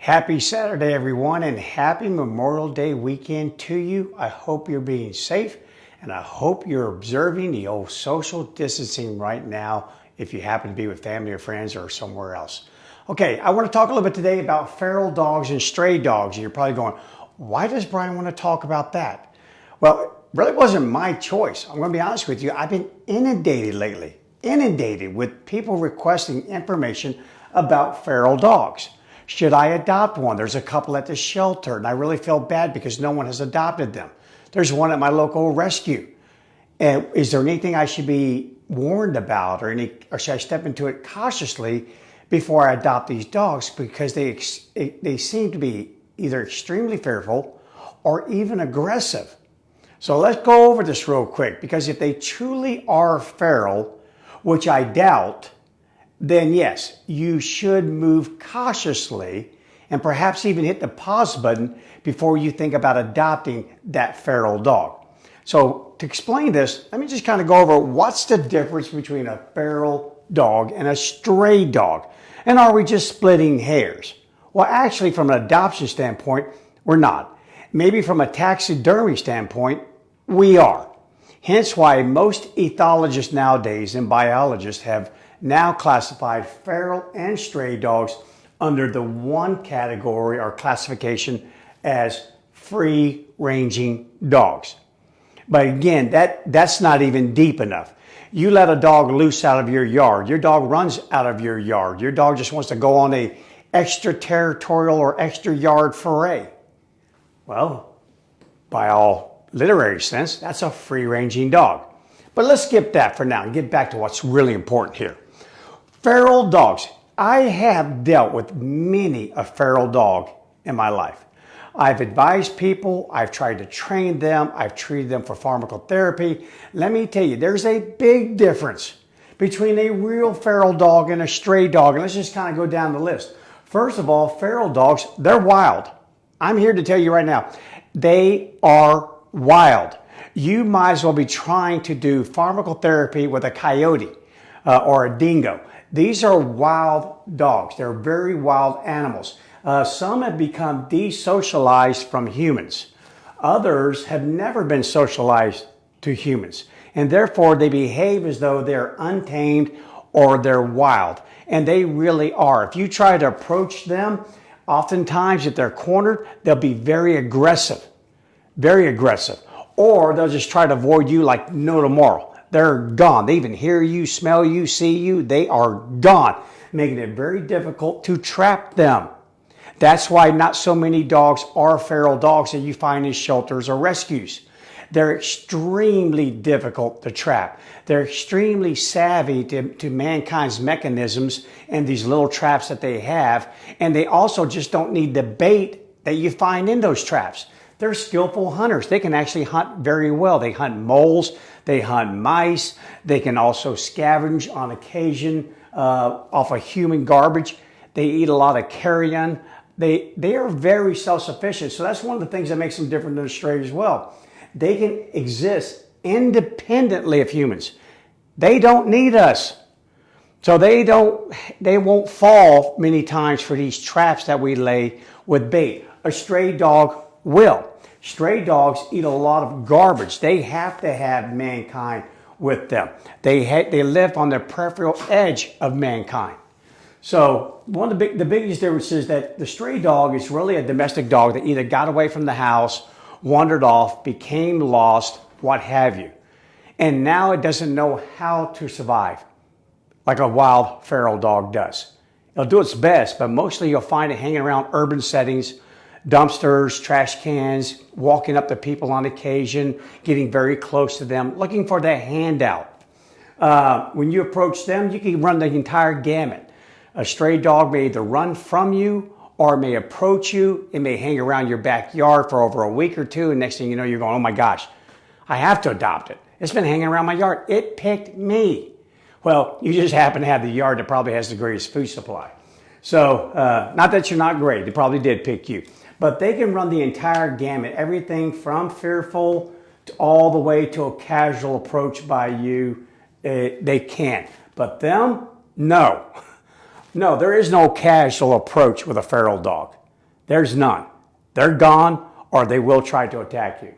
Happy Saturday, everyone, and happy Memorial Day weekend to you. I hope you're being safe, and I hope you're observing the old social distancing right now if you happen to be with family or friends or somewhere else. Okay, I want to talk a little bit today about feral dogs and stray dogs, and you're probably going, why does Bryan want to talk about that? Well, it really wasn't my choice. I'm going to be honest with you. I've been inundated lately, with people requesting information about feral dogs. Should I adopt one? There's a couple at the shelter, and I really feel bad because no one has adopted them. There's one at my local rescue. And is there anything I should be warned about, or should I step into it cautiously before I adopt these dogs? Because they seem to be either extremely fearful or even aggressive. So let's go over this real quick, because if they truly are feral, which I doubt, then yes, you should move cautiously and perhaps even hit the pause button before you think about adopting that feral dog. So to explain this, let me just kind of go over what's the difference between a feral dog and a stray dog. And are we just splitting hairs? Well, actually, from an adoption standpoint, we're not. Maybe from a taxidermy standpoint, we are. Hence why most ethologists nowadays and biologists have now classified feral and stray dogs under the one category or classification as free-ranging dogs. But again, that's not even deep enough. You let a dog loose out of your yard. Your dog runs out of your yard. Your dog just wants to go on a extraterritorial or extra yard foray. Well, by all literary sense, that's a free-ranging dog. But let's skip that for now and get back to what's really important here. Feral dogs. I have dealt with many a feral dog in my life. I've advised people, I've tried to train them, I've treated them for pharmacotherapy. Let me tell you, there's a big difference between a real feral dog and a stray dog. And let's just kind of go down the list. First of all, feral dogs, they're wild. I'm here to tell you right now, they are wild. You might as well be trying to do pharmacotherapy with a coyote or a dingo. These are wild dogs. They're very wild animals. Some have become desocialized from humans. Others have never been socialized to humans. And therefore, they behave as though they're untamed or they're wild. And they really are. If you try to approach them, oftentimes if they're cornered, they'll be very aggressive. Very aggressive. Or they'll just try to avoid you like no tomorrow. They're gone. They even hear you, smell you, see you. They are gone, making it very difficult to trap them. That's why not so many dogs are feral dogs that you find in shelters or rescues. They're extremely difficult to trap. They're extremely savvy to mankind's mechanisms and these little traps that they have. And they also just don't need the bait that you find in those traps. They're skillful hunters. They can actually hunt very well. They hunt moles. They hunt mice. They can also scavenge on occasion off of human garbage. They eat a lot of carrion. They are very self-sufficient. So that's one of the things that makes them different than a stray as well. They can exist independently of humans. They don't need us. So they won't fall many times for these traps that we lay with bait. A stray dog will. Stray dogs eat a lot of garbage. They have to have mankind with them. They live on the peripheral edge of mankind. So one of the biggest differences is that the stray dog is really a domestic dog that either got away from the house, wandered off, became lost, what have you. And now it doesn't know how to survive like a wild feral dog does. It'll do its best, but mostly you'll find it hanging around urban settings, dumpsters, trash cans, walking up to people on occasion, getting very close to them, looking for the handout. When you approach them, you can run the entire gamut. A stray dog may either run from you or it may approach you. It may hang around your backyard for over a week or two, and next thing you know, you're going, oh my gosh, I have to adopt it. It's been hanging around my yard. It picked me. Well, you just happen to have the yard that probably has the greatest food supply. So, not that you're not great. They probably did pick you. But they can run the entire gamut, everything from fearful to all the way to a casual approach by you. They can. But them, no. No, there is no casual approach with a feral dog. There's none. They're gone, or they will try to attack you.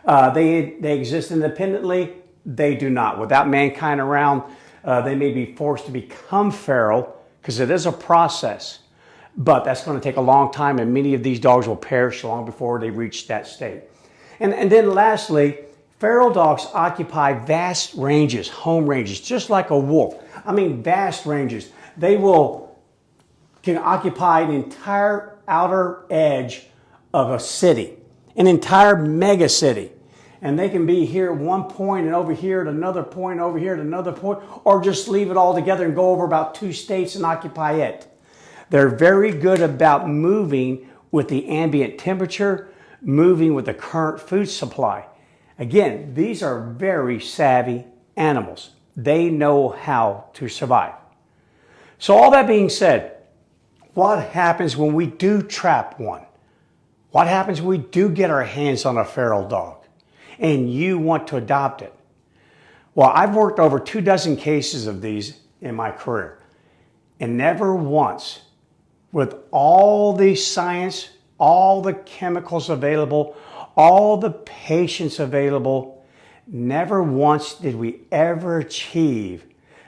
They exist independently. They do not. Without mankind around, they may be forced to become feral, because it is a process. But that's going to take a long time, and many of these dogs will perish long before they reach that state. And then lastly, feral dogs occupy vast ranges, home ranges, just like a wolf. I mean, vast ranges. They can occupy an entire outer edge of a city, an entire mega city. And they can be here at one point and over here at another point, over here at another point, or just leave it all together and go over about 2 states and occupy it. They're very good about moving with the ambient temperature, moving with the current food supply. Again, these are very savvy animals. They know how to survive. So all that being said, what happens when we do trap one? What happens when we do get our hands on a feral dog and you want to adopt it? Well, I've worked over 24 cases of these in my career, and never once, with all the science, all the chemicals available, all the patience available, never once did we ever achieve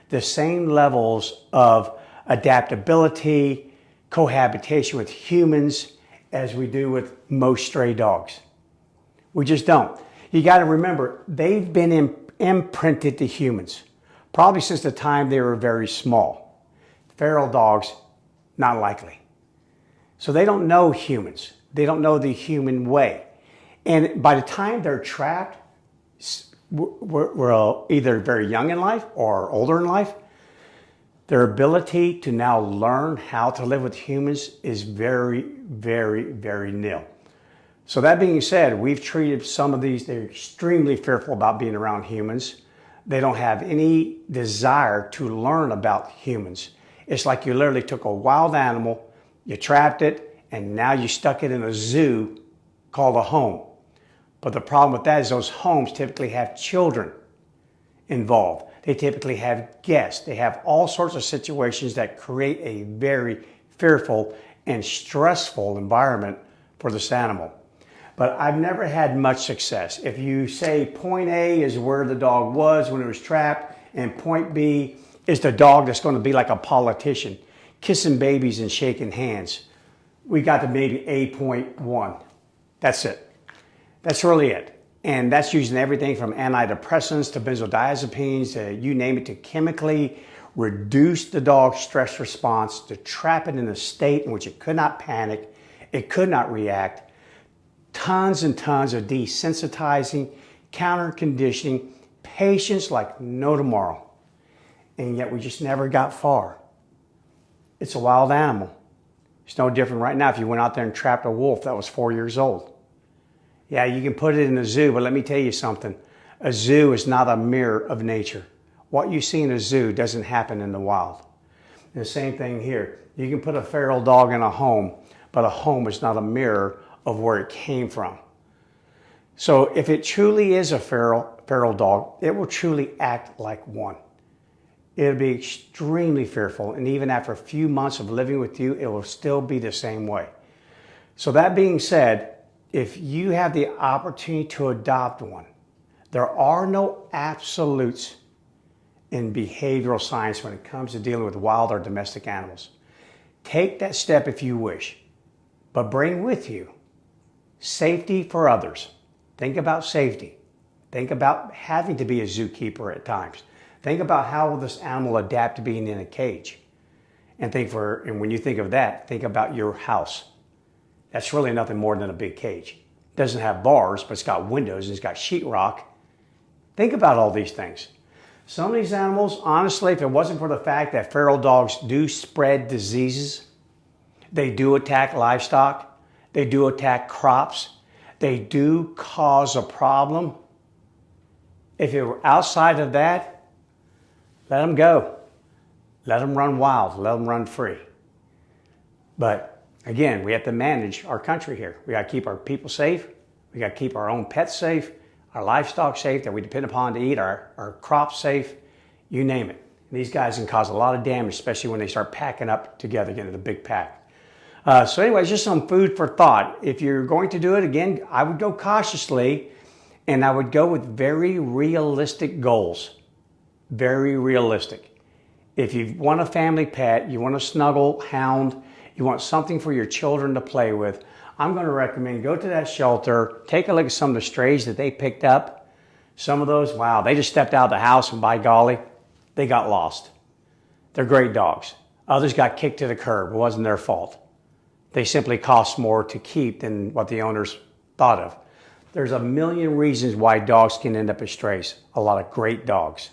the same levels of adaptability, cohabitation with humans as we do with most stray dogs. We just don't. You got to remember, they've been imprinted to humans, probably since the time they were very small. Feral dogs, not likely. So they don't know humans. They don't know the human way. And by the time they're trapped, we're either very young in life or older in life. Their ability to now learn how to live with humans is very, very, very nil. So that being said, we've treated some of these, they're extremely fearful about being around humans. They don't have any desire to learn about humans. It's like you literally took a wild animal, you trapped it, and now you stuck it in a zoo called a home. But the problem with that is those homes typically have children involved. They typically have guests. They have all sorts of situations that create a very fearful and stressful environment for this animal. But I've never had much success. If you say point A is where the dog was when it was trapped, and point B is the dog that's going to be like a politician, kissing babies and shaking hands, we got to maybe A.1. That's it. That's really it. And that's using everything from antidepressants to benzodiazepines to you name it, to chemically reduce the dog's stress response, to trap it in a state in which it could not panic, it could not react. Tons and tons of desensitizing, counter conditioning, patience like no tomorrow. And yet we just never got far. It's a wild animal. It's no different right now if you went out there and trapped a wolf that was 4 years old. Yeah, you can put it in a zoo, but let me tell you something. A zoo is not a mirror of nature. What you see in a zoo doesn't happen in the wild. And the same thing here. You can put a feral dog in a home, but a home is not a mirror of where it came from. So if it truly is a feral dog, it will truly act like one. It'll be extremely fearful, and even after a few months of living with you, it will still be the same way. So that being said, if you have the opportunity to adopt one, there are no absolutes in behavioral science when it comes to dealing with wild or domestic animals. Take that step if you wish, but bring with you safety for others. Think about safety. Think about having to be a zookeeper at times. Think about how will this animal adapt to being in a cage. And when you think of that, think about your house. That's really nothing more than a big cage. It doesn't have bars, but it's got windows and it's got sheetrock. Think about all these things. Some of these animals, honestly, if it wasn't for the fact that feral dogs do spread diseases, they do attack livestock, they do attack crops, they do cause a problem. If it were outside of that, let them go. Let them run wild, let them run free. But again, we have to manage our country here. We got to keep our people safe. We got to keep our own pets safe, our livestock safe that we depend upon to eat, our crops safe, you name it. And these guys can cause a lot of damage, especially when they start packing up together, getting a big pack. So anyways, just some food for thought. If you're going to do it, again, I would go cautiously, and I would go with very realistic goals. Very realistic. If you want a family pet, you want a snuggle hound, you want something for your children to play with, I'm going to recommend go to that shelter, take a look at some of the strays that they picked up. Some of those, wow, they just stepped out of the house and by golly, they got lost. They're great dogs. Others got kicked to the curb. It wasn't their fault. They simply cost more to keep than what the owners thought of. There's a million reasons why dogs can end up as strays. A lot of great dogs.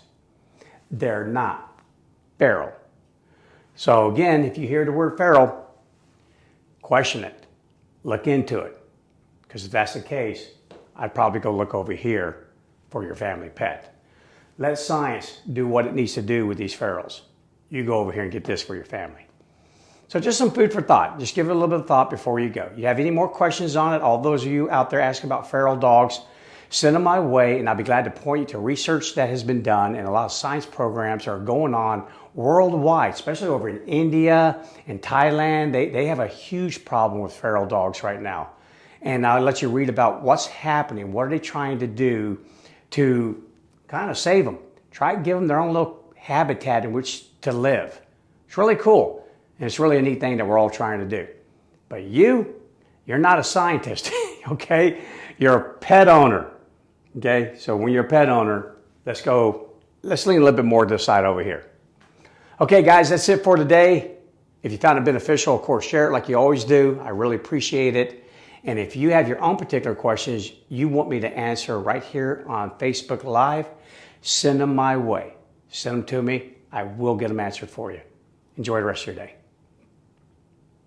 They're not feral. So again, if you hear the word feral, question it. Look into it. Because if that's the case, I'd probably go look over here for your family pet. Let science do what it needs to do with these ferals. You go over here and get this for your family. So just some food for thought. Just give it a little bit of thought before you go. You have any more questions on it? All those of you out there asking about feral dogs, send them my way, and I'll be glad to point you to research that has been done, and a lot of science programs are going on worldwide, especially over in India and Thailand. They have a huge problem with feral dogs right now. And I'll let you read about what's happening. What are they trying to do to kind of save them? Try to give them their own little habitat in which to live. It's really cool. And it's really a neat thing that we're all trying to do. But you're not a scientist, okay? You're a pet owner, okay? So when you're a pet owner, let's lean a little bit more to the side over here. Okay, guys, that's it for today. If you found it beneficial, of course, share it like you always do. I really appreciate it. And if you have your own particular questions you want me to answer right here on Facebook Live, send them my way. Send them to me. I will get them answered for you. Enjoy the rest of your day.